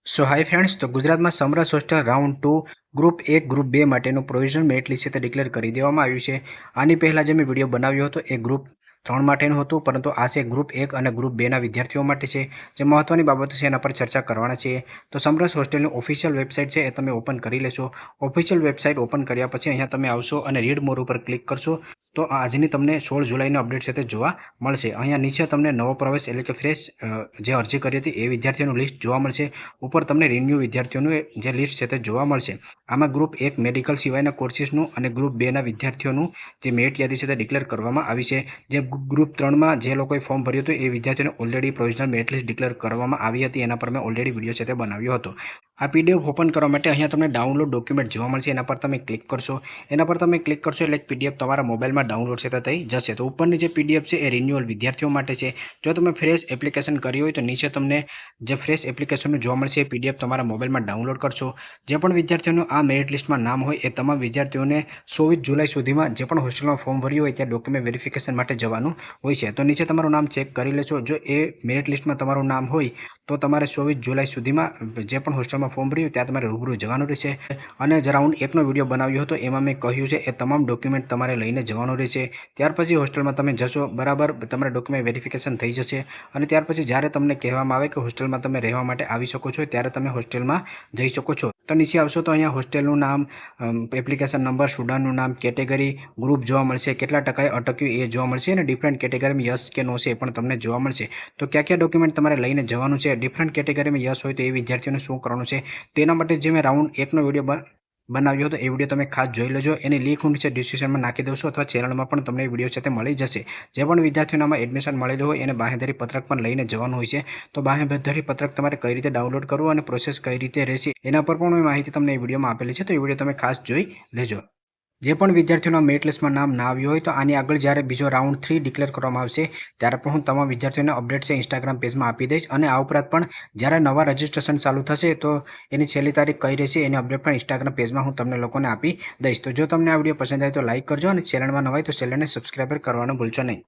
Hi friends, તો ગુજરાતમાં સમરસ hostel round 2 group 1 group 2 માટેનું પ્રોવિઝનલ મેરિટ લિસ્ટ છે તે ડિક્લેર કરી દેવામાં આવ્યું છે। આની પહેલાં જે મેં વિડીયો બનાવ્યો હતો એ ગ્રુપ 3 માટેનું હતું, પરંતુ આ છે ગ્રુપ 1 અને ગ્રુપ 2ના વિદ્યાર્થીઓ માટે છે। જે મહત્વની બાબતો છે એના પર ચર્ચા કરવાના છીએ। તો સમરસ હોસ્ટેલની ઓફિશિયલ વેબસાઇટ છે એ તમે ઓપન કરી લેશો। ઓફિશિયલ વેબસાઇટ ઓપન કર્યા પછી અહીંયા તમે આવશો અને રીડ મોર ઉપર ક્લિક કરશો તો આજની તમને 16 જુલાઈનો અપડેટ છે તે જોવા મળશે। અહીંયા નીચે તમને નવો પ્રવેશ એટલે કે ફ્રેશ જે અરજી કરી હતી એ વિદ્યાર્થીઓનું લિસ્ટ જોવા મળશે। ઉપર તમને રિન્યુ વિદ્યાર્થીઓનું જે લિસ્ટ છે તે જોવા મળશે। આમાં ગ્રુપ 1 મેડિકલ સિવાયના કોર્સિસનું અને ગ્રુપ 2ના વિદ્યાર્થીઓનું જે મેરિટ યાદી છે તે ડિક્લેર કરવામાં આવી છે। જે ગ્રુપ 3માં જે લોકોએ ફોર્મ ભર્યું હતું એ વિદ્યાર્થીઓને already provisional merit list declare કરવામાં આવી હતી, એના પર મેં ઓલરેડી વિડીયો છે તે બનાવ્યો હતો। આ પીડીએફ ઓપન કરવા માટે અહીંયા તમને ડાઉનલોડ ડોક્યુમેન્ટ જોવા મળશે, એના પર તમે ક્લિક કરશો। એના પર તમે ક્લિક કરશો એટલે પીડીએફ તમારા મોબાઈલમાં ડાઉનલોડ છે તે થઈ જશે। તો ઉપરની જે પીડીએફ છે એ રિન્યુઅલ વિદ્યાર્થીઓ માટે છે। જો તમે ફ્રેશ એપ્લિકેશન કરી હોય તો નીચે તમને જે ફ્રેશ એપ્લિકેશનનું જોવા મળશે એ પીડીએફ તમારા મોબાઈલમાં ડાઉનલોડ કરશો। જે પણ વિદ્યાર્થીઓનું આ મેરિટ લિસ્ટમાં નામ હોય એ તમામ વિદ્યાર્થીઓને 24 જુલાઈ સુધીમાં જે પણ હોસ્ટેલમાં ફોર્મ ભર્યું હોય ત્યાં ડોક્યુમેન્ટ વેરિફિકેશન માટે જવાનું હોય છે। તો નીચે તમારું નામ ચેક કરી લેશો। જો એ મેરિટ લિસ્ટમાં તમારું નામ હોય તો તમારે 24 જુલાઈ સુધીમાં જે પણ હોસ્ટેલમાં ફોર્મ ભર્યું ત્યાં તમારે રૂબરૂ જવાનું રહેશે। અને જે રાઉન્ડ 1નો વિડીયો બનાવ્યો હતો એમાં મેં કહ્યું છે એ તમામ ડોક્યુમેન્ટ તમારે લઈને જવાનું રહેશે। ત્યાર પછી હોસ્ટેલમાં તમે જશો, બરાબર, તમારા ડોક્યુમેન્ટ વેરિફિકેશન થઈ જશે અને ત્યાર પછી જ્યારે તમને કહેવામાં આવે કે હોસ્ટેલમાં તમે રહેવા માટે આવી શકો છો ત્યારે તમે હોસ્ટેલમાં જઈ શકો છો। તો નીચે આવશો તો અહીંયા હોસ્ટેલનું નામ, એપ્લિકેશન નંબર, સ્ટુડન્ટનું નામ, કેટેગરી, ગ્રુપ જોવા મળશે, કેટલા ટકાએ અટક્યું એ જોવા મળશે અને ડિફરન્ટ કેટેગરીમાં યસ કે નો છે એ પણ તમને જોવા મળશે। તો કયા કયા ડોક્યુમેન્ટ તમારે લઈને જવાનું છે, ડિફરન્ટ કેટેગરીમાં યસ હોય તો એ વિદ્યાર્થીઓને શું કરવાનું છે તેના માટે જે મેં રાઉન્ડ 1નો વિડીયો બનાવ્યો હતો એ વિડીયો તમે ખાસ જોઈ લેજો। એની લિંક હું નીચે ડિસ્ક્રિપ્શનમાં નાખી દઉં છું, અથવા ચેનલમાં પણ તમને વિડીયો છે તે મળી જશે। જે પણ વિદ્યાર્થીઓને આમાં એડમિશન મળેલું હોય એને બાંહેધરી પત્રક પણ લઈને જવાનું હોય છે। તો બાંહેધરી પત્રક તમારે કઈ રીતે ડાઉનલોડ કરવું અને પ્રોસેસ કઈ રીતે રહેશે એના પર પણ માહિતી તમને એ વિડીયોમાં આપેલી છે, તો એ વિડીયો તમે ખાસ જોઈ લેજો। જે પણ વિદ્યાર્થીઓના મેરિટ લિસ્ટમાં નામ ના આવ્યું હોય તો આની આગળ જ્યારે બીજો રાઉન્ડ 3 ડિક્લેર કરવામાં આવશે ત્યારે પણ હું તમામ વિદ્યાર્થીઓને અપડેટ છે ઇન્સ્ટાગ્રામ પેજમાં આપી દઈશ। અને આ ઉપરાંત પણ જ્યારે નવા રજિસ્ટ્રેશન ચાલુ થશે તો એની છેલ્લી તારીખ કઈ રહેશે એની અપડેટ પણ ઇન્સ્ટાગ્રામ પેજમાં હું તમને લોકોને આપી દઈશ। તો જો તમને આ વિડીયો પસંદ આવે તો લાઇક કરજો અને ચેનલમાં નવા હોય તો ચેનલને સબસ્ક્રાઈબ કરવાનું ભૂલશો નહીં।